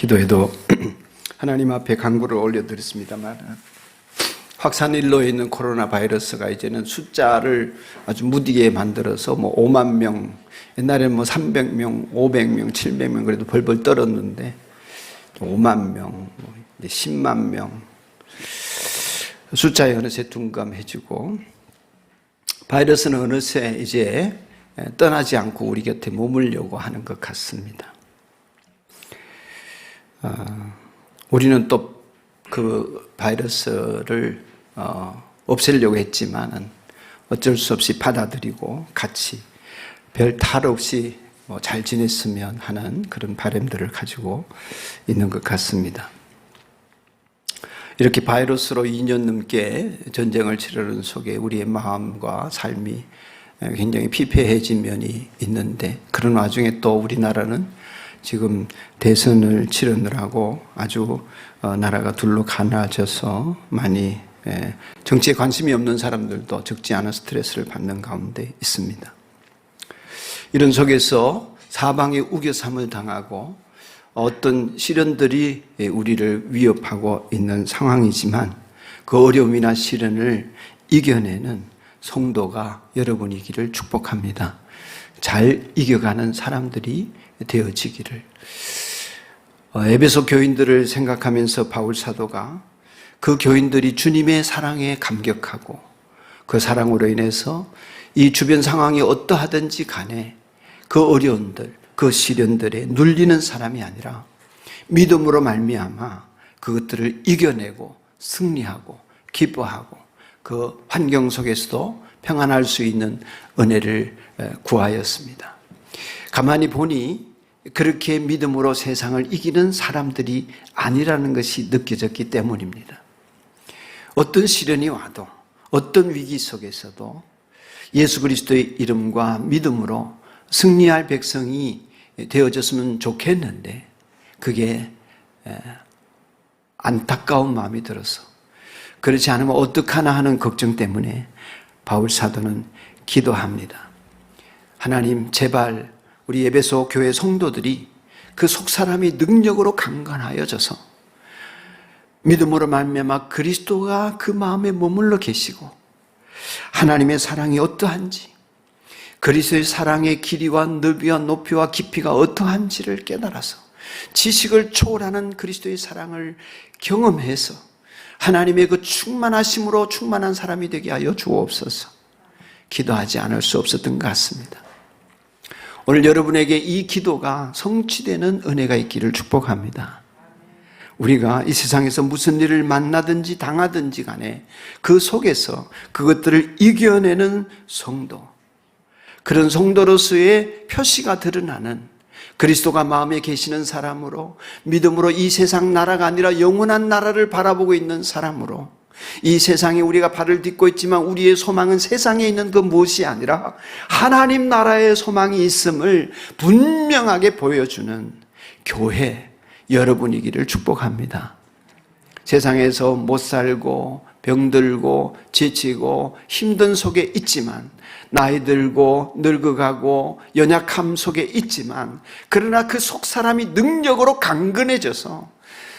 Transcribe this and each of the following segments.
기도해도 하나님 앞에 간구를 올려드렸습니다만 확산일로에 있는 코로나 바이러스가 이제는 숫자를 아주 무디게 만들어서 5만 명, 옛날에는 300명, 500명, 700명 그래도 벌벌 떨었는데 5만 명, 이제 10만 명 숫자에 어느새 둔감해지고 바이러스는 어느새 이제 떠나지 않고 우리 곁에 머물려고 하는 것 같습니다. 우리는 또 그 바이러스를 없애려고 했지만은 어쩔 수 없이 받아들이고 같이 별 탈 없이 잘 지냈으면 하는 그런 바람들을 가지고 있는 것 같습니다. 이렇게 바이러스로 2년 넘게 전쟁을 치르는 속에 우리의 마음과 삶이 굉장히 피폐해진 면이 있는데 그런 와중에 또 우리나라는 지금 대선을 치르느라고 아주 나라가 둘로 갈라져서 많이 정치에 관심이 없는 사람들도 적지 않은 스트레스를 받는 가운데 있습니다. 이런 속에서 사방에 우겨삼을 당하고 어떤 시련들이 우리를 위협하고 있는 상황이지만 그 어려움이나 시련을 이겨내는 성도가 여러분이기를 축복합니다. 잘 이겨가는 사람들이 되어지기를. 에베소 교인들을 생각하면서 바울 사도가 그 교인들이 주님의 사랑에 감격하고 그 사랑으로 인해서 이 주변 상황이 어떠하든지 간에 그 어려움들, 그 시련들에 눌리는 사람이 아니라 믿음으로 말미암아 그것들을 이겨내고 승리하고 기뻐하고 그 환경 속에서도 평안할 수 있는 은혜를 구하였습니다. 가만히 보니 그렇게 믿음으로 세상을 이기는 사람들이 아니라는 것이 느껴졌기 때문입니다. 어떤 시련이 와도 어떤 위기 속에서도 예수 그리스도의 이름과 믿음으로 승리할 백성이 되어졌으면 좋겠는데 그게 안타까운 마음이 들어서 그렇지 않으면 어떡하나 하는 걱정 때문에 바울 사도는 기도합니다. 하나님 제발 우리 에베소 교회 성도들이 그 속사람이 능력으로 강건하여져서 믿음으로 말미암아 그리스도가 그 마음에 머물러 계시고 하나님의 사랑이 어떠한지 그리스도의 사랑의 길이와 너비와 높이와 깊이가 어떠한지를 깨달아서 지식을 초월하는 그리스도의 사랑을 경험해서 하나님의 그 충만하심으로 충만한 사람이 되게 하여 주옵소서. 기도하지 않을 수 없었던 것 같습니다. 오늘 여러분에게 이 기도가 성취되는 은혜가 있기를 축복합니다. 우리가 이 세상에서 무슨 일을 만나든지 당하든지 간에 그 속에서 그것들을 이겨내는 성도, 그런 성도로서의 표시가 드러나는 그리스도가 마음에 계시는 사람으로 믿음으로 이 세상 나라가 아니라 영원한 나라를 바라보고 있는 사람으로 이 세상에 우리가 발을 딛고 있지만 우리의 소망은 세상에 있는 그 무엇이 아니라 하나님 나라의 소망이 있음을 분명하게 보여주는 교회 여러분이기를 축복합니다. 세상에서 못 살고 병들고 지치고 힘든 속에 있지만 나이 들고 늙어가고 연약함 속에 있지만 그러나 그 속 사람이 능력으로 강건해져서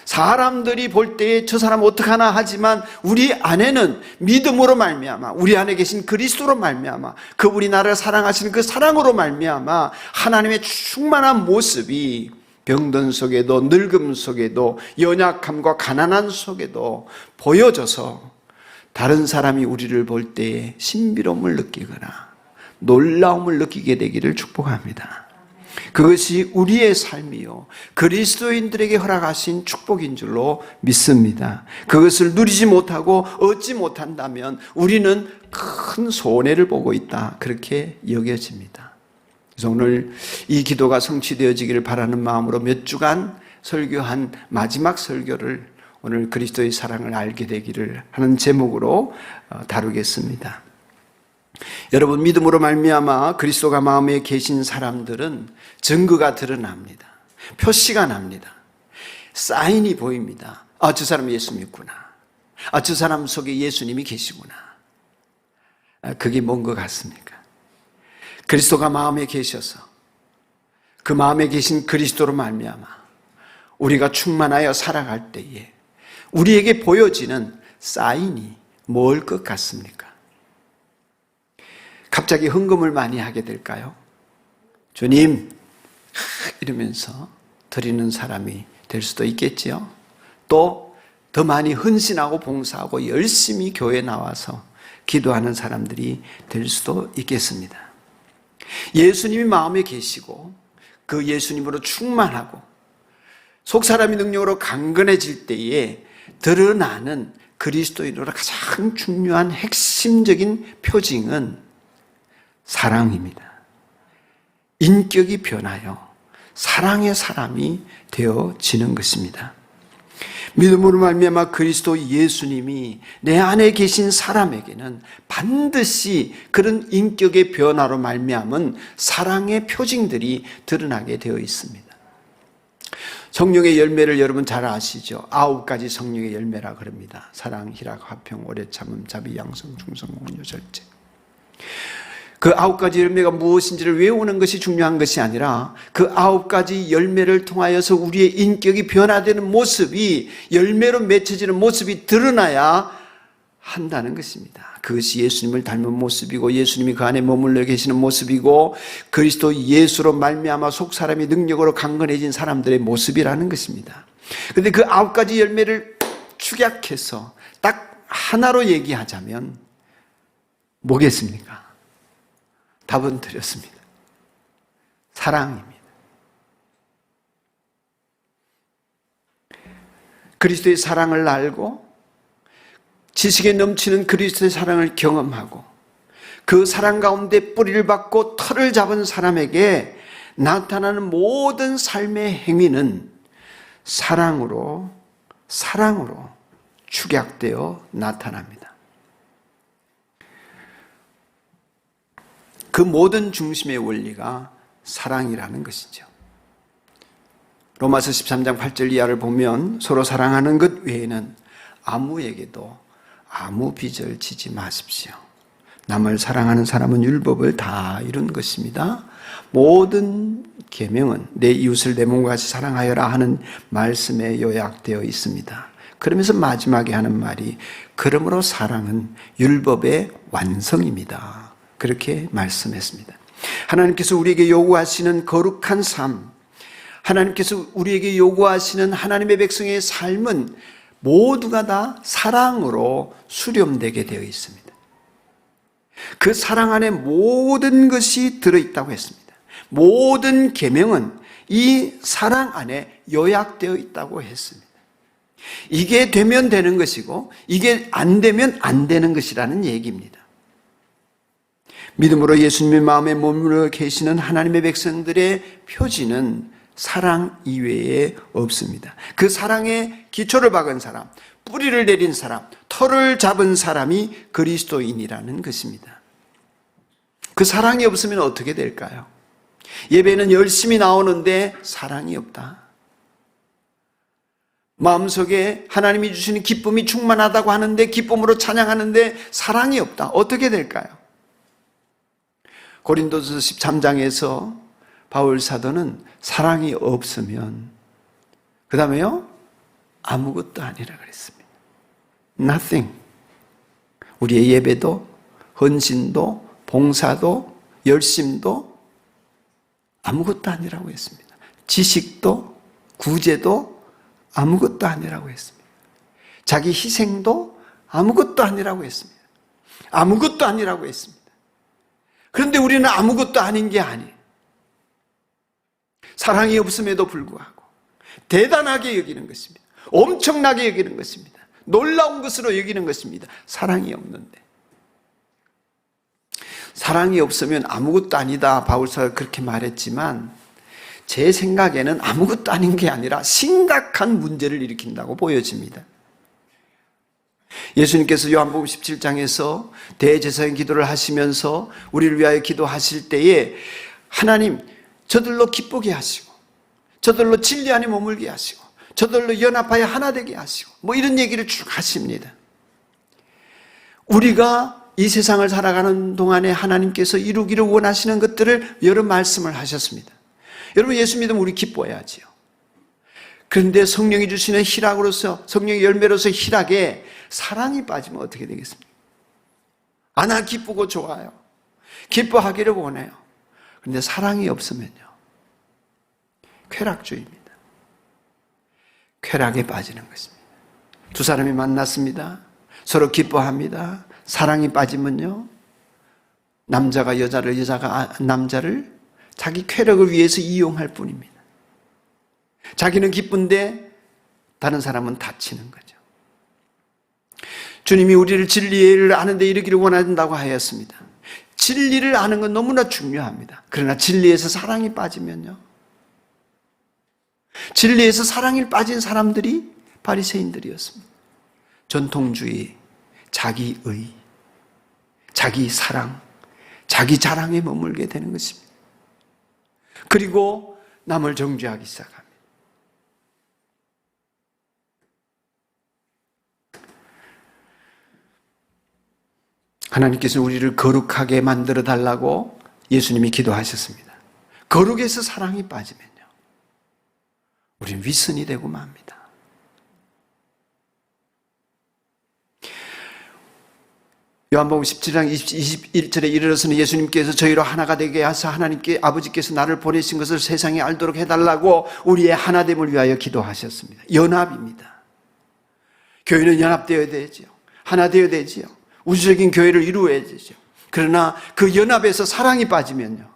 사람들이 볼 때에 저 사람 어떡하나 하지만 우리 안에는 믿음으로 말미암아 우리 안에 계신 그리스도로 말미암아 그분이 나를 사랑하시는 그 사랑으로 말미암아 하나님의 충만한 모습이 병든 속에도 늙음 속에도 연약함과 가난한 속에도 보여져서 다른 사람이 우리를 볼 때에 신비로움을 느끼거나 놀라움을 느끼게 되기를 축복합니다. 그것이 우리의 삶이요 그리스도인들에게 허락하신 축복인 줄로 믿습니다. 그것을 누리지 못하고 얻지 못한다면 우리는 큰 손해를 보고 있다 그렇게 여겨집니다. 그래서 오늘 이 기도가 성취되어지기를 바라는 마음으로 몇 주간 설교한 마지막 설교를 오늘 그리스도의 사랑을 알게 되기를 하는 제목으로 다루겠습니다. 여러분 믿음으로 말미암아 그리스도가 마음에 계신 사람들은 증거가 드러납니다. 표시가 납니다. 사인이 보입니다. 아, 저 사람 예수 믿구나. 아, 저 사람 속에 예수님이 계시구나. 그게 뭔 것 같습니까? 그리스도가 마음에 계셔서 그 마음에 계신 그리스도로 말미암아 우리가 충만하여 살아갈 때에 우리에게 보여지는 사인이 뭘 것 같습니까? 갑자기 헌금을 많이 하게 될까요? 주님 이러면서 드리는 사람이 될 수도 있겠지요. 또 더 많이 헌신하고 봉사하고 열심히 교회에 나와서 기도하는 사람들이 될 수도 있겠습니다. 예수님이 마음에 계시고 그 예수님으로 충만하고 속사람의 능력으로 강건해질 때에 드러나는 그리스도인으로 가장 중요한 핵심적인 표징은 사랑입니다. 인격이 변하여 사랑의 사람이 되어지는 것입니다. 믿음으로 말미암아 그리스도 예수님이 내 안에 계신 사람에게는 반드시 그런 인격의 변화로 말미암은 사랑의 표징들이 드러나게 되어 있습니다. 성령의 열매를 여러분 잘 아시죠? 9가지 성령의 열매라 그럽니다. 사랑, 희락, 화평, 오래 참음, 자비, 양성, 충성, 온유, 절제. 그 9가지 열매가 무엇인지를 외우는 것이 중요한 것이 아니라 그 9가지 열매를 통하여서 우리의 인격이 변화되는 모습이 열매로 맺혀지는 모습이 드러나야 한다는 것입니다. 그것이 예수님을 닮은 모습이고 예수님이 그 안에 머물러 계시는 모습이고 그리스도 예수로 말미암아 속사람의 능력으로 강건해진 사람들의 모습이라는 것입니다. 그런데 그 9가지 열매를 축약해서 딱 하나로 얘기하자면 뭐겠습니까? 답은 드렸습니다. 사랑입니다. 그리스도의 사랑을 알고 지식에 넘치는 그리스도의 사랑을 경험하고 그 사랑 가운데 뿌리를 받고 털을 잡은 사람에게 나타나는 모든 삶의 행위는 사랑으로 축약되어 나타납니다. 그 모든 중심의 원리가 사랑이라는 것이죠. 로마서 13장 8절 이하를 보면 서로 사랑하는 것 외에는 아무에게도 아무 빚을 지지 마십시오. 남을 사랑하는 사람은 율법을 다 이룬 것입니다. 모든 계명은 내 이웃을 내 몸과 같이 사랑하여라 하는 말씀에 요약되어 있습니다. 그러면서 마지막에 하는 말이 그러므로 사랑은 율법의 완성입니다. 그렇게 말씀했습니다. 하나님께서 우리에게 요구하시는 거룩한 삶, 하나님께서 우리에게 요구하시는 하나님의 백성의 삶은 모두가 다 사랑으로 수렴되게 되어 있습니다. 그 사랑 안에 모든 것이 들어있다고 했습니다. 모든 계명은 이 사랑 안에 요약되어 있다고 했습니다. 이게 되면 되는 것이고 이게 안 되면 안 되는 것이라는 얘기입니다. 믿음으로 예수님의 마음에 머물러 계시는 하나님의 백성들의 표지는 사랑 이외에 없습니다. 그 사랑에 기초를 박은 사람, 뿌리를 내린 사람, 털을 잡은 사람이 그리스도인이라는 것입니다. 그 사랑이 없으면 어떻게 될까요? 예배는 열심히 나오는데 사랑이 없다. 마음속에 하나님이 주시는 기쁨이 충만하다고 하는데 기쁨으로 찬양하는데 사랑이 없다. 어떻게 될까요? 고린도서 13장에서 바울 사도는 사랑이 없으면 그 다음에요 아무것도 아니라 그랬습니다. Nothing. 우리의 예배도 헌신도 봉사도 열심도 아무것도 아니라고 했습니다. 지식도 구제도 아무것도 아니라고 했습니다. 자기 희생도 아무것도 아니라고 했습니다. 아무것도 아니라고 했습니다. 그런데 우리는 아무것도 아닌 게 아니에요. 사랑이 없음에도 불구하고 대단하게 여기는 것입니다. 엄청나게 여기는 것입니다. 놀라운 것으로 여기는 것입니다. 사랑이 없는데. 사랑이 없으면 아무것도 아니다. 바울사가 그렇게 말했지만 제 생각에는 아무것도 아닌 게 아니라 심각한 문제를 일으킨다고 보여집니다. 예수님께서 요한복음 17장에서 대제사장 기도를 하시면서 우리를 위하여 기도하실 때에 하나님 저들로 기쁘게 하시고 저들로 진리 안에 머물게 하시고 저들로 연합하여 하나 되게 하시고 뭐 이런 얘기를 쭉 하십니다. 우리가 이 세상을 살아가는 동안에 하나님께서 이루기를 원하시는 것들을 여러 말씀을 하셨습니다. 여러분 예수 믿으면 우리 기뻐해야지요. 그런데 성령이 주시는 희락으로서, 성령의 열매로서 희락에 사랑이 빠지면 어떻게 되겠습니까? 나 기쁘고 좋아요. 기뻐하기를 원해요. 그런데 사랑이 없으면요, 쾌락주의입니다. 쾌락에 빠지는 것입니다. 두 사람이 만났습니다. 서로 기뻐합니다. 사랑이 빠지면요, 남자가 여자를, 여자가 남자를 자기 쾌락을 위해서 이용할 뿐입니다. 자기는 기쁜데 다른 사람은 다치는 거죠. 주님이 우리를 진리를 아는데 이르기를 원한다고 하였습니다. 진리를 아는 건 너무나 중요합니다. 그러나 진리에서 사랑이 빠지면요, 진리에서 사랑이 빠진 사람들이 바리새인들이었습니다. 전통주의, 자기의, 자기 사랑, 자기 자랑에 머물게 되는 것입니다. 그리고 남을 정죄하기 시작합니다. 하나님께서 우리를 거룩하게 만들어 달라고 예수님이 기도하셨습니다. 거룩에서 사랑이 빠지면요, 우리는 위선이 되고 맙니다. 요한복음 17장 21절에 이르러서는 예수님께서 저희로 하나가 되게 하사 하나님께 아버지께서 나를 보내신 것을 세상에 알도록 해달라고 우리의 하나됨을 위하여 기도하셨습니다. 연합입니다. 교회는 연합되어야 되지요. 하나 되어야 되지요. 우주적인 교회를 이루어야 되죠. 그러나 그 연합에서 사랑이 빠지면요,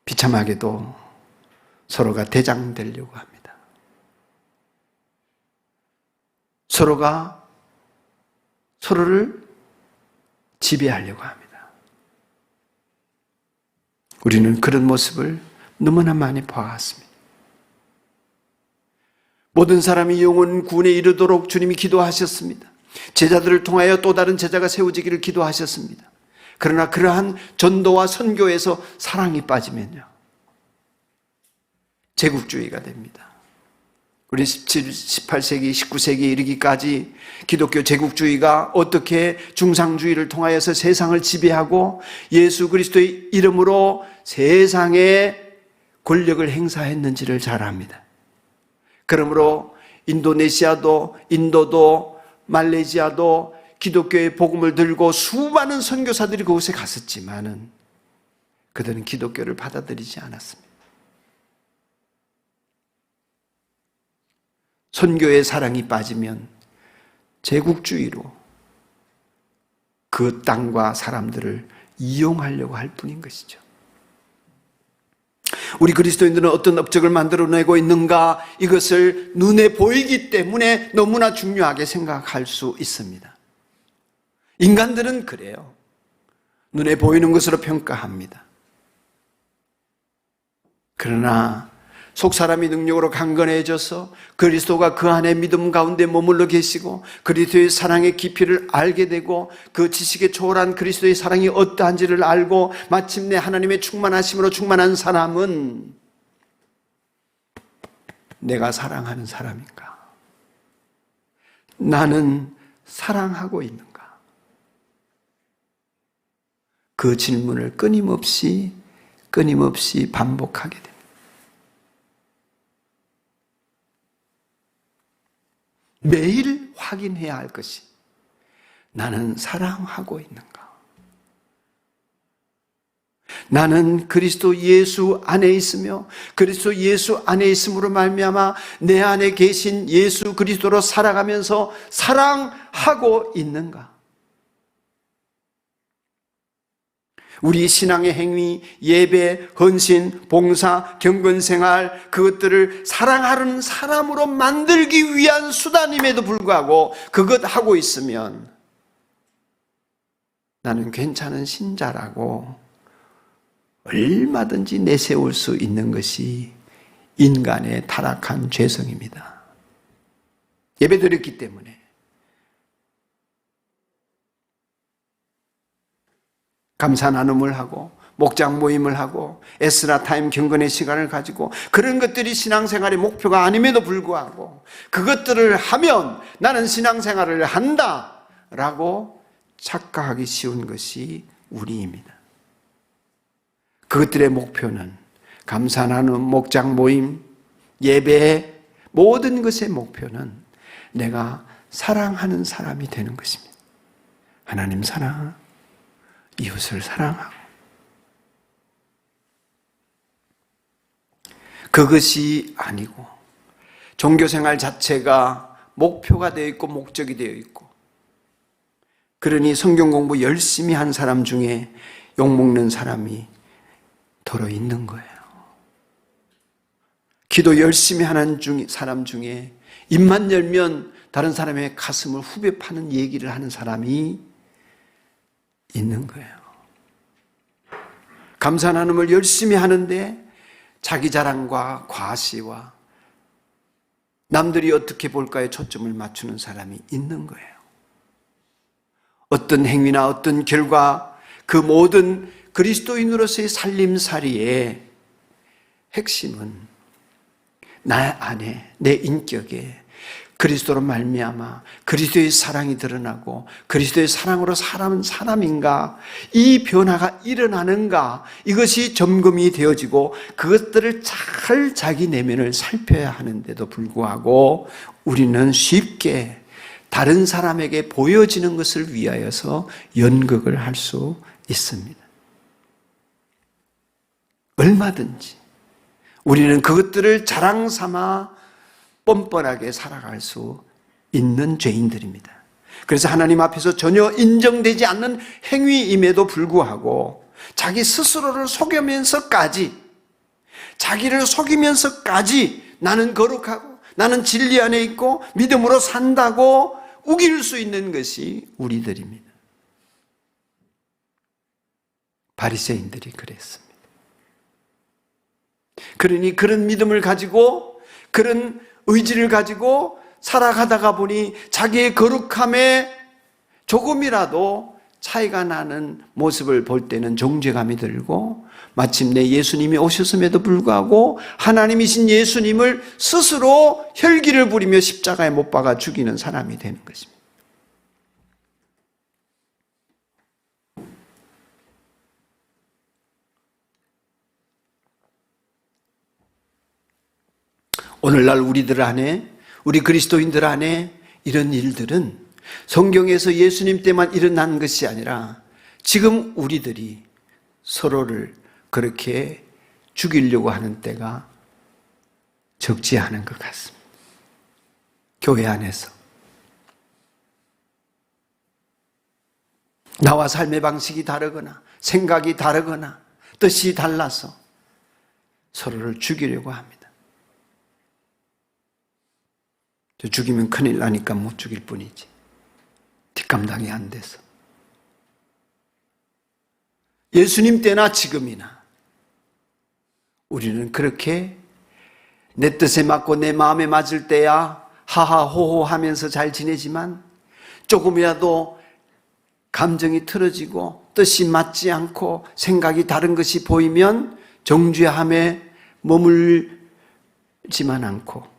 비참하게도 서로가 대장되려고 합니다. 서로가 서로를 지배하려고 합니다. 우리는 그런 모습을 너무나 많이 보았습니다. 모든 사람이 영원 구원에 이르도록 주님이 기도하셨습니다. 제자들을 통하여 또 다른 제자가 세워지기를 기도하셨습니다. 그러나 그러한 전도와 선교에서 사랑이 빠지면요, 제국주의가 됩니다. 우리 17, 18세기, 19세기에 이르기까지 기독교 제국주의가 어떻게 중상주의를 통하여서 세상을 지배하고 예수 그리스도의 이름으로 세상에 권력을 행사했는지를 잘 압니다. 그러므로 인도네시아도, 인도도, 말레이시아도 기독교의 복음을 들고 수많은 선교사들이 그곳에 갔었지만은 그들은 기독교를 받아들이지 않았습니다. 선교의 사랑이 빠지면 제국주의로 그 땅과 사람들을 이용하려고 할 뿐인 것이죠. 우리 그리스도인들은 어떤 업적을 만들어내고 있는가, 이것을 눈에 보이기 때문에 너무나 중요하게 생각할 수 있습니다. 인간들은 그래요. 눈에 보이는 것으로 평가합니다. 그러나 속사람이 능력으로 강건해져서 그리스도가 그 안에 믿음 가운데 머물러 계시고 그리스도의 사랑의 깊이를 알게 되고 그 지식에 초월한 그리스도의 사랑이 어떠한지를 알고 마침내 하나님의 충만하심으로 충만한 사람은 내가 사랑하는 사람인가? 나는 사랑하고 있는가? 그 질문을 끊임없이 반복하게 됩니다. 매일 확인해야 할 것이 나는 사랑하고 있는가? 나는 그리스도 예수 안에 있으며 그리스도 예수 안에 있음으로 말미암아 내 안에 계신 예수 그리스도로 살아가면서 사랑하고 있는가? 우리 신앙의 행위, 예배, 헌신, 봉사, 경건생활, 그것들을 사랑하는 사람으로 만들기 위한 수단임에도 불구하고 그것 하고 있으면 나는 괜찮은 신자라고 얼마든지 내세울 수 있는 것이 인간의 타락한 죄성입니다. 예배드렸기 때문에, 감사 나눔을 하고 목장 모임을 하고 에스라 타임 경건의 시간을 가지고 그런 것들이 신앙생활의 목표가 아님에도 불구하고 그것들을 하면 나는 신앙생활을 한다라고 착각하기 쉬운 것이 우리입니다. 그것들의 목표는 감사 나눔, 목장 모임, 예배, 모든 것의 목표는 내가 사랑하는 사람이 되는 것입니다. 하나님 사랑, 이웃을 사랑하고, 그것이 아니고 종교생활 자체가 목표가 되어 있고 목적이 되어 있고, 그러니 성경 공부 열심히 한 사람 중에 욕먹는 사람이 더러 있는 거예요. 기도 열심히 하는 사람 중에 입만 열면 다른 사람의 가슴을 후벼 파는 얘기를 하는 사람이 있는 거예요. 감사 나눔을 열심히 하는데 자기 자랑과 과시와 남들이 어떻게 볼까에 초점을 맞추는 사람이 있는 거예요. 어떤 행위나 어떤 결과, 그 모든 그리스도인으로서의 살림살이의 핵심은 나 안에, 내 인격에 그리스도로 말미암아 그리스도의 사랑이 드러나고 그리스도의 사랑으로 사람인가, 이 변화가 일어나는가, 이것이 점검이 되어지고 그것들을 잘 자기 내면을 살펴야 하는데도 불구하고 우리는 쉽게 다른 사람에게 보여지는 것을 위하여서 연극을 할 수 있습니다. 얼마든지 우리는 그것들을 자랑 삼아 뻔뻔하게 살아갈 수 있는 죄인들입니다. 그래서 하나님 앞에서 전혀 인정되지 않는 행위임에도 불구하고 자기 스스로를 속이면서까지, 자기를 속이면서까지 나는 거룩하고 나는 진리 안에 있고 믿음으로 산다고 우길 수 있는 것이 우리들입니다. 바리새인들이 그랬습니다. 그러니 그런 믿음을 가지고, 그런 의지를 가지고 살아가다가 보니 자기의 거룩함에 조금이라도 차이가 나는 모습을 볼 때는 정죄감이 들고, 마침내 예수님이 오셨음에도 불구하고 하나님이신 예수님을 스스로 혈기를 부리며 십자가에 못 박아 죽이는 사람이 되는 것입니다. 오늘날 우리들 안에, 우리 그리스도인들 안에 이런 일들은 성경에서 예수님 때만 일어난 것이 아니라 지금 우리들이 서로를 그렇게 죽이려고 하는 때가 적지 않은 것 같습니다. 교회 안에서 나와 삶의 방식이 다르거나 생각이 다르거나 뜻이 달라서 서로를 죽이려고 합니다. 죽이면 큰일 나니까 못 죽일 뿐이지, 뒷감당이 안 돼서. 예수님 때나 지금이나 우리는 그렇게 내 뜻에 맞고 내 마음에 맞을 때야 하하호호 하면서 잘 지내지만, 조금이라도 감정이 틀어지고 뜻이 맞지 않고 생각이 다른 것이 보이면 정죄함에 머물지만 않고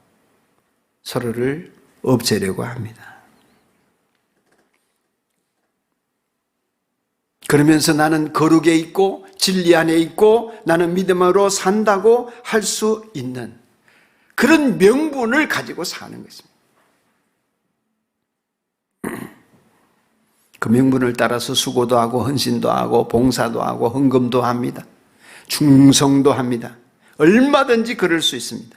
서로를 없애려고 합니다. 그러면서 나는 거룩에 있고 진리 안에 있고 나는 믿음으로 산다고 할 수 있는 그런 명분을 가지고 사는 것입니다. 그 명분을 따라서 수고도 하고 헌신도 하고 봉사도 하고 헌금도 합니다. 충성도 합니다. 얼마든지 그럴 수 있습니다.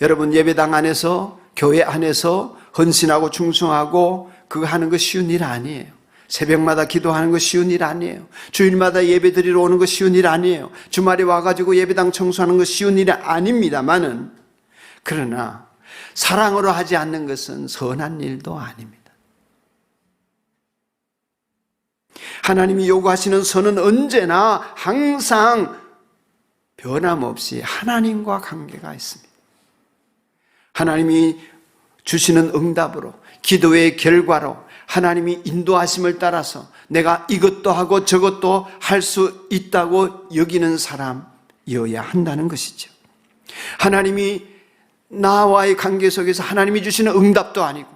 여러분, 예배당 안에서, 교회 안에서 헌신하고 충성하고 그거 하는 거 쉬운 일 아니에요. 새벽마다 기도하는 거 쉬운 일 아니에요. 주일마다 예배 드리러 오는 거 쉬운 일 아니에요. 주말에 와가지고 예배당 청소하는 거 쉬운 일이 아닙니다만은, 그러나 사랑으로 하지 않는 것은 선한 일도 아닙니다. 하나님이 요구하시는 선은 언제나 항상 변함없이 하나님과 관계가 있습니다. 하나님이 주시는 응답으로, 기도의 결과로 하나님이 인도하심을 따라서 내가 이것도 하고 저것도 할 수 있다고 여기는 사람이어야 한다는 것이죠. 하나님이 나와의 관계 속에서 하나님이 주시는 응답도 아니고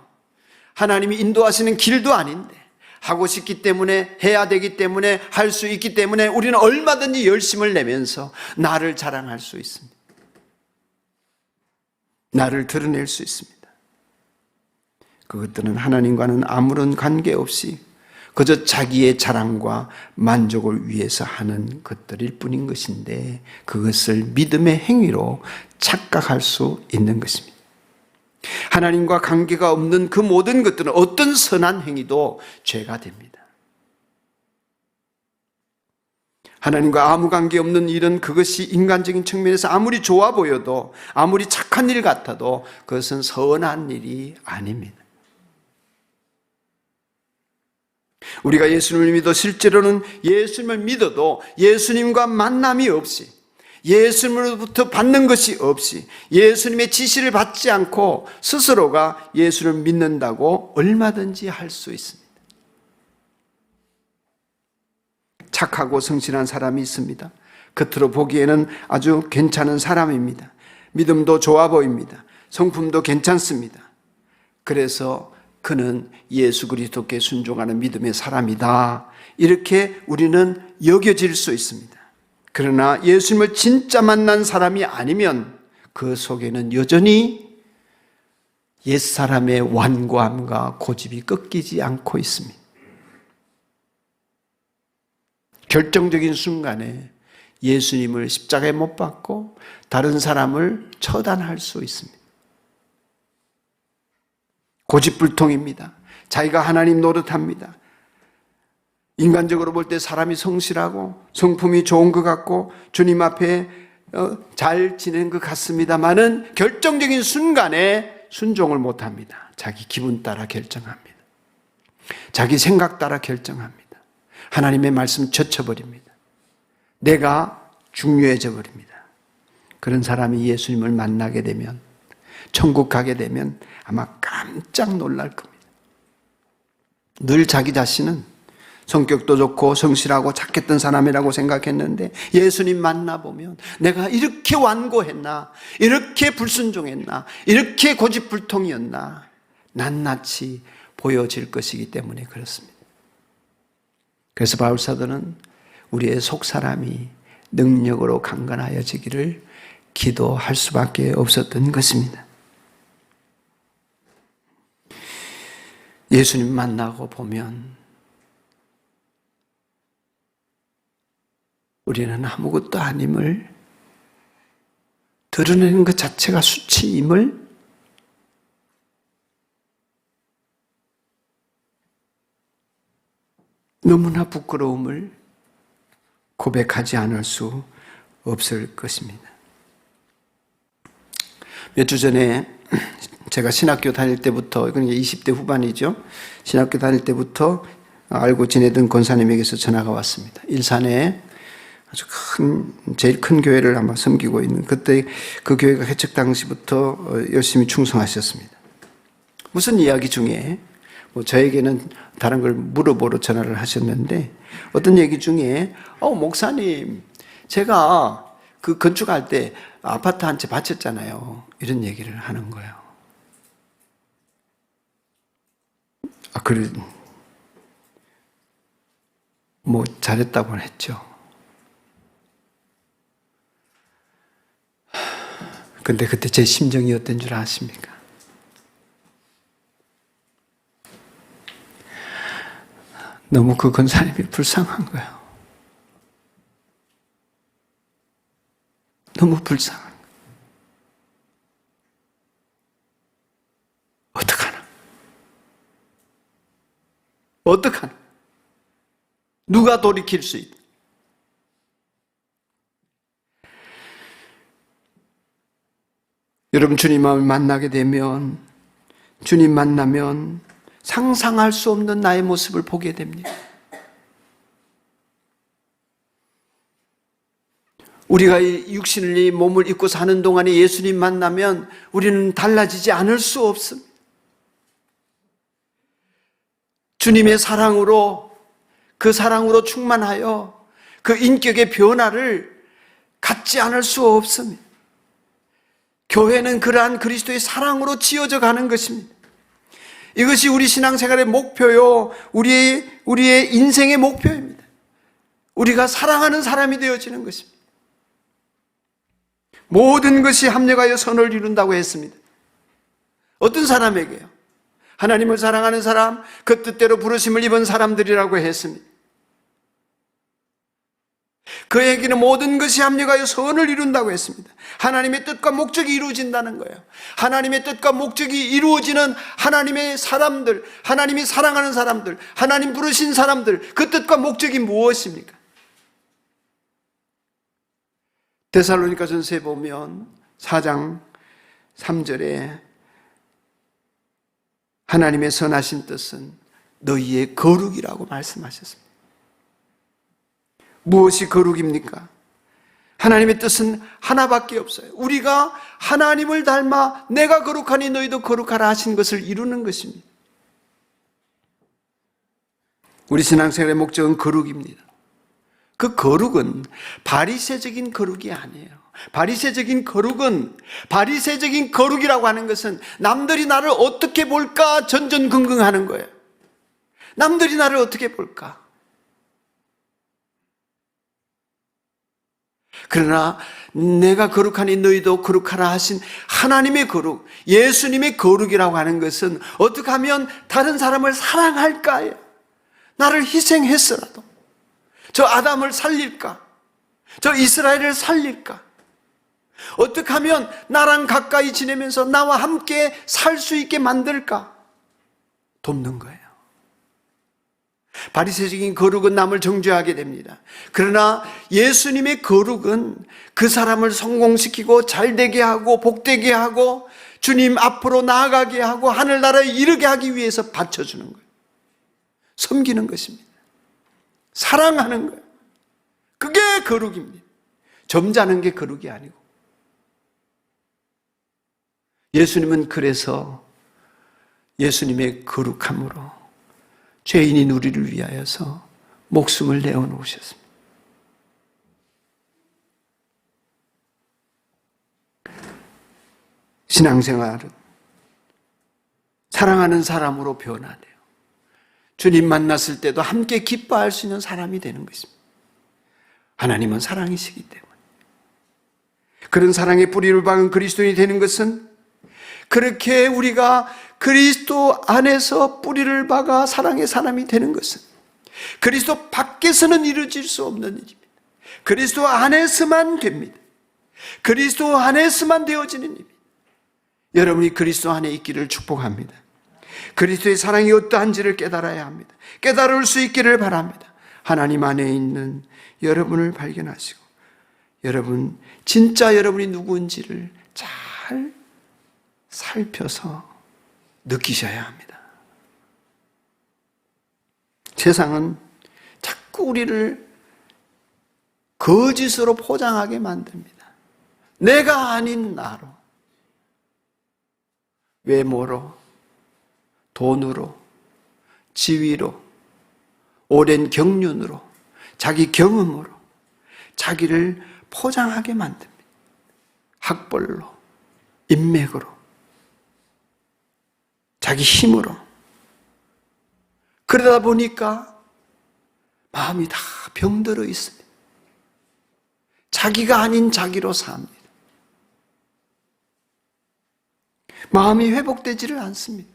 하나님이 인도하시는 길도 아닌데 하고 싶기 때문에, 해야 되기 때문에, 할 수 있기 때문에 우리는 얼마든지 열심을 내면서 나를 자랑할 수 있습니다. 나를 드러낼 수 있습니다. 그것들은 하나님과는 아무런 관계없이 그저 자기의 자랑과 만족을 위해서 하는 것들일 뿐인 것인데, 그것을 믿음의 행위로 착각할 수 있는 것입니다. 하나님과 관계가 없는 그 모든 것들은 어떤 선한 행위도 죄가 됩니다. 하나님과 아무 관계 없는 일은, 그것이 인간적인 측면에서 아무리 좋아 보여도, 아무리 착한 일 같아도 그것은 선한 일이 아닙니다. 우리가 예수님을 믿어 실제로는 예수님을 믿어도 예수님과 만남이 없이, 예수님으로부터 받는 것이 없이, 예수님의 지시를 받지 않고 스스로가 예수를 믿는다고 얼마든지 할 수 있습니다. 착하고 성실한 사람이 있습니다. 겉으로 보기에는 아주 괜찮은 사람입니다. 믿음도 좋아 보입니다. 성품도 괜찮습니다. 그래서 그는 예수 그리스도께 순종하는 믿음의 사람이다, 이렇게 우리는 여겨질 수 있습니다. 그러나 예수님을 진짜 만난 사람이 아니면 그 속에는 여전히 옛사람의 완고함과 고집이 꺾이지 않고 있습니다. 결정적인 순간에 예수님을 십자가에 못 박고 다른 사람을 처단할 수 있습니다. 고집불통입니다. 자기가 하나님 노릇합니다. 인간적으로 볼 때 사람이 성실하고 성품이 좋은 것 같고 주님 앞에 잘 지내는 것 같습니다만은 결정적인 순간에 순종을 못합니다. 자기 기분 따라 결정합니다. 자기 생각 따라 결정합니다. 하나님의 말씀 젖혀버립니다. 내가 중요해져 버립니다. 그런 사람이 예수님을 만나게 되면, 천국 가게 되면 아마 깜짝 놀랄 겁니다. 늘 자기 자신은 성격도 좋고 성실하고 착했던 사람이라고 생각했는데, 예수님 만나보면 내가 이렇게 완고했나, 이렇게 불순종했나, 이렇게 고집불통이었나, 낱낱이 보여질 것이기 때문에 그렇습니다. 그래서 바울사도는 우리의 속사람이 능력으로 강건하여지기를 기도할 수밖에 없었던 것입니다. 예수님 만나고 보면 우리는 아무것도 아님을, 드러내는 것 자체가 수치임을 너무나 부끄러움을 고백하지 않을 수 없을 것입니다. 몇 주 전에 제가 신학교 다닐 때부터, 그러니까 20대 후반이죠. 신학교 다닐 때부터 알고 지내던 권사님에게서 전화가 왔습니다. 일산에 아주 제일 큰 교회를 아마 섬기고 있는, 그때 그 교회가 개척 당시부터 열심히 충성하셨습니다. 무슨 이야기 중에 저에게는 다른 걸 물어보러 전화를 하셨는데, 어떤 얘기 중에 목사님, 제가 그 건축할 때 아파트 한 채 바쳤잖아요, 이런 얘기를 하는 거예요. 그래, 잘했다고는 했죠. 근데 그때 제 심정이 어떤 줄 아십니까? 너무 그 권사님이 불쌍한 거예요. 너무 불쌍한 거예요. 어떡하나? 어떡하나? 누가 돌이킬 수 있다? 여러분, 주님을 만나게 되면, 주님 만나면 상상할 수 없는 나의 모습을 보게 됩니다. 우리가 이 육신을, 이 몸을 입고 사는 동안에 예수님 만나면 우리는 달라지지 않을 수 없습니다. 주님의 사랑으로, 그 사랑으로 충만하여 그 인격의 변화를 갖지 않을 수 없습니다. 교회는 그러한 그리스도의 사랑으로 지어져 가는 것입니다. 이것이 우리 신앙생활의 목표요, 우리의 인생의 목표입니다. 우리가 사랑하는 사람이 되어지는 것입니다. 모든 것이 합력하여 선을 이룬다고 했습니다. 어떤 사람에게요? 하나님을 사랑하는 사람, 그 뜻대로 부르심을 입은 사람들이라고 했습니다. 그에게는 모든 것이 합력하여 선을 이룬다고 했습니다. 하나님의 뜻과 목적이 이루어진다는 거예요. 하나님의 뜻과 목적이 이루어지는 하나님의 사람들, 하나님이 사랑하는 사람들, 하나님 부르신 사람들, 그 뜻과 목적이 무엇입니까? 데살로니가전서에 보면 4장 3절에 하나님의 선하신 뜻은 너희의 거룩이라고 말씀하셨습니다. 무엇이 거룩입니까? 하나님의 뜻은 하나밖에 없어요. 우리가 하나님을 닮아 내가 거룩하니 너희도 거룩하라 하신 것을 이루는 것입니다. 우리 신앙생활의 목적은 거룩입니다. 그 거룩은 바리새적인 거룩이 아니에요. 바리새적인 거룩이라고 하는 것은 남들이 나를 어떻게 볼까 전전긍긍하는 거예요. 남들이 나를 어떻게 볼까? 그러나 내가 거룩하니 너희도 거룩하라 하신 하나님의 거룩, 예수님의 거룩이라고 하는 것은 어떻게 하면 다른 사람을 사랑할까요? 나를 희생했으라도 저 아담을 살릴까? 저 이스라엘을 살릴까? 어떻게 하면 나랑 가까이 지내면서 나와 함께 살 수 있게 만들까? 돕는 거예요. 바리새적인 거룩은 남을 정죄하게 됩니다. 그러나 예수님의 거룩은 그 사람을 성공시키고 잘되게 하고 복되게 하고 주님 앞으로 나아가게 하고 하늘나라에 이르게 하기 위해서 바쳐주는 거예요. 섬기는 것입니다. 사랑하는 거예요. 그게 거룩입니다. 점잖은 게 거룩이 아니고. 예수님은 그래서 예수님의 거룩함으로 죄인인 우리를 위하여서 목숨을 내어놓으셨습니다. 신앙생활은 사랑하는 사람으로 변화돼요. 주님 만났을 때도 함께 기뻐할 수 있는 사람이 되는 것입니다. 하나님은 사랑이시기 때문에. 그런 사랑의 뿌리를 박은 그리스도인이 되는 것은 그렇게 우리가 그리스도 안에서 뿌리를 박아 사랑의 사람이 되는 것은 그리스도 밖에서는 이루어질 수 없는 일입니다. 그리스도 안에서만 됩니다. 그리스도 안에서만 되어지는 일입니다. 여러분이 그리스도 안에 있기를 축복합니다. 그리스도의 사랑이 어떠한지를 깨달아야 합니다. 깨달을 수 있기를 바랍니다. 하나님 안에 있는 여러분을 발견하시고 여러분, 진짜 여러분이 누구인지를 잘 살펴서 느끼셔야 합니다. 세상은 자꾸 우리를 거짓으로 포장하게 만듭니다. 내가 아닌 나로, 외모로, 돈으로, 지위로, 오랜 경륜으로, 자기 경험으로 자기를 포장하게 만듭니다. 학벌로, 인맥으로, 자기 힘으로. 그러다 보니까 마음이 다 병들어 있습니다. 자기가 아닌 자기로 삽니다. 마음이 회복되지를 않습니다.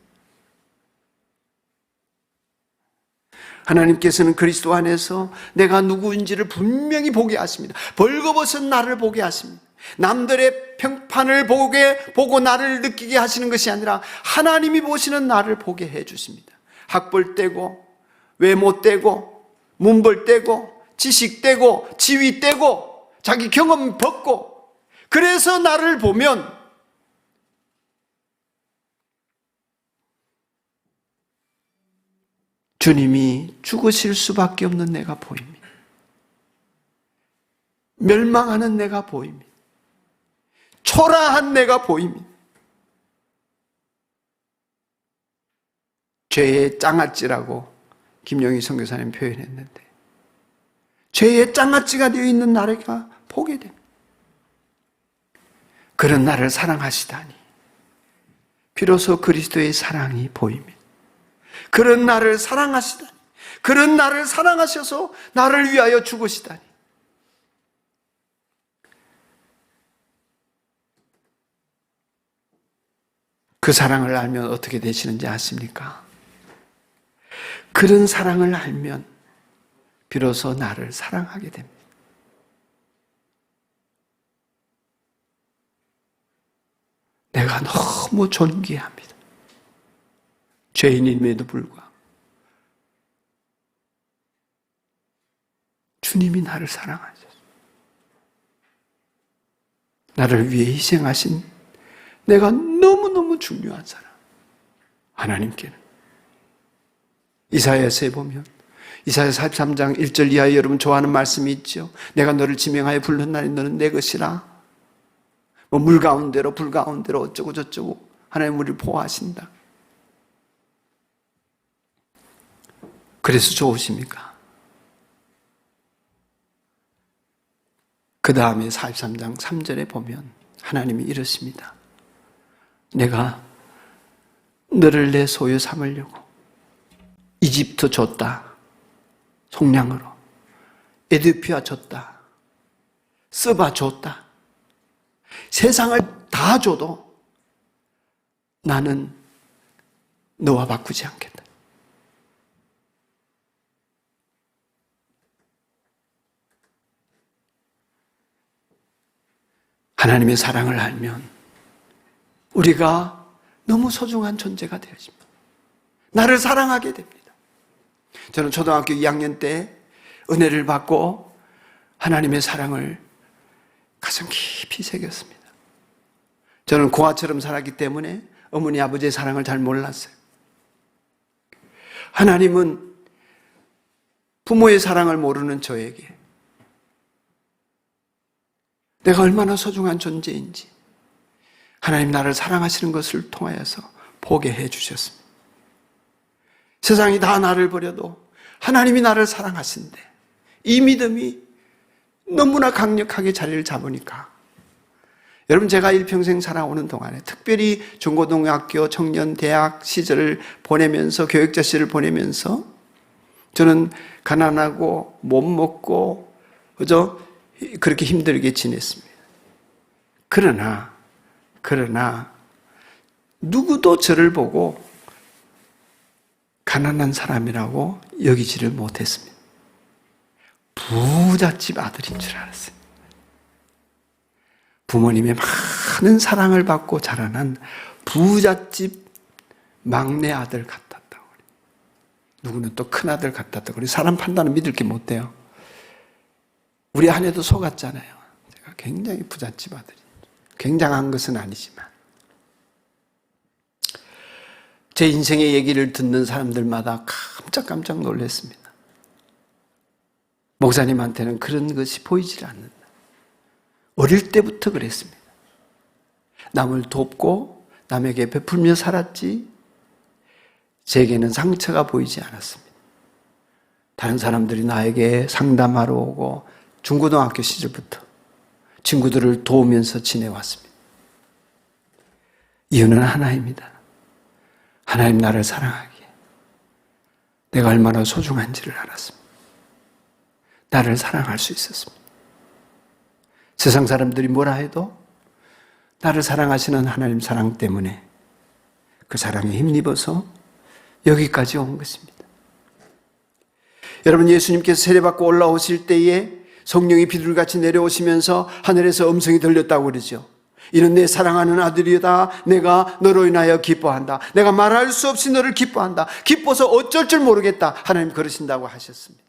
하나님께서는 그리스도 안에서 내가 누구인지를 분명히 보게 하십니다. 벌거벗은 나를 보게 하십니다. 남들의 평판을 보고 나를 느끼게 하시는 것이 아니라 하나님이 보시는 나를 보게 해주십니다. 학벌 떼고, 외모 떼고, 문벌 떼고, 지식 떼고, 지위 떼고, 자기 경험 벗고, 그래서 나를 보면 주님이 죽으실 수밖에 없는 내가 보입니다. 멸망하는 내가 보입니다. 초라한 내가 보입니다. 죄의 장아찌라고 김영희 선교사님 표현했는데 죄의 장아찌가 되어 있는 나를 보게 됩니다. 그런 나를 사랑하시다니 비로소 그리스도의 사랑이 보입니다. 그런 나를 사랑하시다니. 그런 나를 사랑하셔서 나를 위하여 죽으시다니. 그 사랑을 알면 어떻게 되시는지 아십니까? 그런 사랑을 알면 비로소 나를 사랑하게 됩니다. 내가 너무 존귀합니다. 죄인임에도 불구하고 주님이 나를 사랑하셨어요. 나를 위해 희생하신 내가 너무너무 중요한 사람, 하나님께는. 이사야서에 보면 이사야 43장 1절 이하에 여러분 좋아하는 말씀이 있죠. 내가 너를 지명하여 불렀나니 너는 내 것이라. 뭐 물 가운데로 불 가운데로 어쩌고 저쩌고 하나님 우리를 보호하신다. 그래서 좋으십니까? 그 다음에 43장 3절에 보면 하나님이 이러십니다. 내가 너를 내 소유 삼으려고 이집트 줬다. 속량으로. 에티오피아 줬다. 서바 줬다. 세상을 다 줘도 나는 너와 바꾸지 않겠다. 하나님의 사랑을 알면 우리가 너무 소중한 존재가 되어집니다. 나를 사랑하게 됩니다. 저는 초등학교 2학년 때 은혜를 받고 하나님의 사랑을 가슴 깊이 새겼습니다. 저는 고아처럼 살았기 때문에 어머니 아버지의 사랑을 잘 몰랐어요. 하나님은 부모의 사랑을 모르는 저에게 내가 얼마나 소중한 존재인지 하나님 나를 사랑하시는 것을 통하여서 보게 해주셨습니다. 세상이 다 나를 버려도 하나님이 나를 사랑하신대. 이 믿음이 너무나 강력하게 자리를 잡으니까 여러분 제가 일평생 살아오는 동안에 특별히 중고등학교 청년 대학 시절을 보내면서 교육자 시절을 보내면서 저는 가난하고 못 먹고 그저 그렇게 힘들게 지냈습니다. 그러나 누구도 저를 보고 가난한 사람이라고 여기지를 못했습니다. 부잣집 아들인 줄 알았어요. 부모님의 많은 사랑을 받고 자라난 부잣집 막내 아들 같았다고. 누구는 또 큰아들 같았다고. 사람 판단은 믿을 게 못 돼요. 우리 아내도 속았잖아요. 제가 굉장히 부잣집 아들이. 굉장한 것은 아니지만. 제 인생의 얘기를 듣는 사람들마다 깜짝 놀랐습니다. 목사님한테는 그런 것이 보이질 않는다. 어릴 때부터 그랬습니다. 남을 돕고 남에게 베풀며 살았지 제게는 상처가 보이지 않았습니다. 다른 사람들이 나에게 상담하러 오고 중고등학교 시절부터 친구들을 도우면서 지내왔습니다. 이유는 하나입니다. 하나님 나를 사랑하기에 내가 얼마나 소중한지를 알았습니다. 나를 사랑할 수 있었습니다. 세상 사람들이 뭐라 해도 나를 사랑하시는 하나님 사랑 때문에 그 사랑에 힘입어서 여기까지 온 것입니다. 여러분 예수님께서 세례받고 올라오실 때에 성령이 비둘기같이 내려오시면서 하늘에서 음성이 들렸다고 그러죠. 이는 내 사랑하는 아들이다. 내가 너로 인하여 기뻐한다. 내가 말할 수 없이 너를 기뻐한다. 기뻐서 어쩔 줄 모르겠다. 하나님 그러신다고 하셨습니다.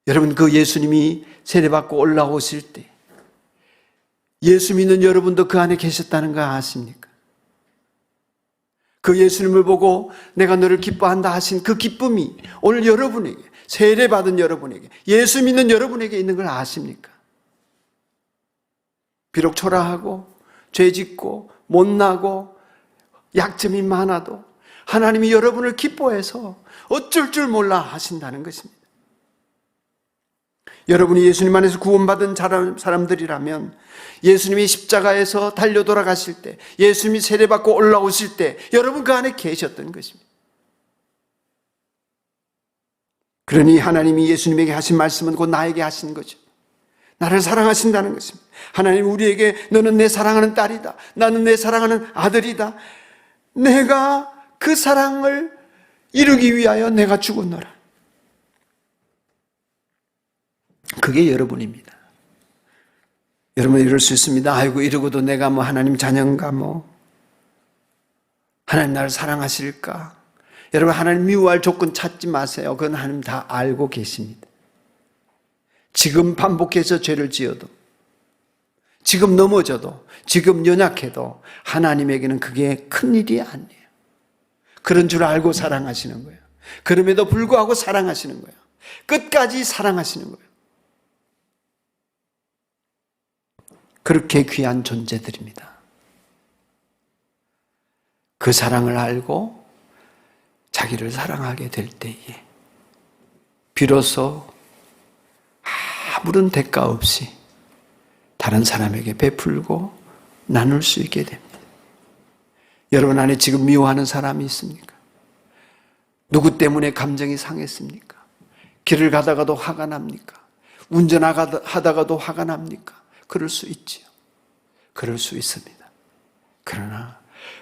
여러분 그 예수님이 세례받고 올라오실 때 예수 믿는 여러분도 그 안에 계셨다는 거 아십니까? 그 예수님을 보고 내가 너를 기뻐한다 하신 그 기쁨이 오늘 여러분에게 세례받은 여러분에게 예수 믿는 여러분에게 있는 걸 아십니까? 비록 초라하고 죄짓고 못나고 약점이 많아도 하나님이 여러분을 기뻐해서 어쩔 줄 몰라 하신다는 것입니다. 여러분이 예수님 안에서 구원받은 사람들이라면 예수님이 십자가에서 달려 돌아가실 때, 예수님이 세례받고 올라오실 때 여러분 그 안에 계셨던 것입니다. 그러니 하나님이 예수님에게 하신 말씀은 곧 나에게 하신 거죠. 나를 사랑하신다는 것입니다. 하나님 우리에게 너는 내 사랑하는 딸이다. 나는 내 사랑하는 아들이다. 내가 그 사랑을 이루기 위하여 내가 죽었노라. 그게 여러분입니다. 여러분 이럴 수 있습니다. 아이고 이러고도 내가 뭐 하나님 자녀인가 뭐 하나님 나를 사랑하실까? 여러분 하나님 미워할 조건 찾지 마세요. 그건 하나님 다 알고 계십니다. 지금 반복해서 죄를 지어도, 지금 넘어져도, 지금 연약해도 하나님에게는 그게 큰일이 아니에요. 그런 줄 알고 사랑하시는 거예요. 그럼에도 불구하고 사랑하시는 거예요. 끝까지 사랑하시는 거예요. 그렇게 귀한 존재들입니다. 그 사랑을 알고 자기를 사랑하게 될 때에 비로소 아무런 대가 없이 다른 사람에게 베풀고 나눌 수 있게 됩니다. 여러분 안에 지금 미워하는 사람이 있습니까? 누구 때문에 감정이 상했습니까? 길을 가다가도 화가 납니까? 운전하다가도 화가 납니까? 그럴 수 있지요. 그럴 수 있습니다. 그러나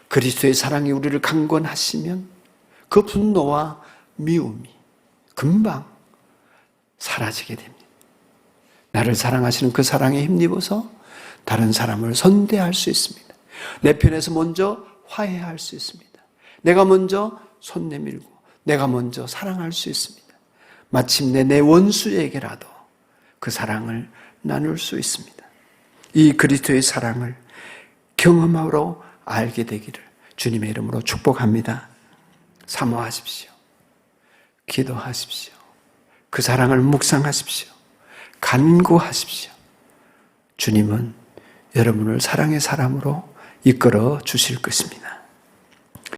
그리스도의 사랑이 우리를 강권하시면 그 분노와 미움이 금방 사라지게 됩니다. 나를 사랑하시는 그 사랑에 힘입어서 다른 사람을 선대할 수 있습니다. 내 편에서 먼저 화해할 수 있습니다. 내가 먼저 손 내밀고 내가 먼저 사랑할 수 있습니다. 마침내 내 원수에게라도 그 사랑을 나눌 수 있습니다. 이 그리스도의 사랑을 경험하러 알게 되기를 주님의 이름으로 축복합니다. 사모하십시오. 기도하십시오. 그 사랑을 묵상하십시오. 간구하십시오. 주님은 여러분을 사랑의 사람으로 이끌어 주실 것입니다.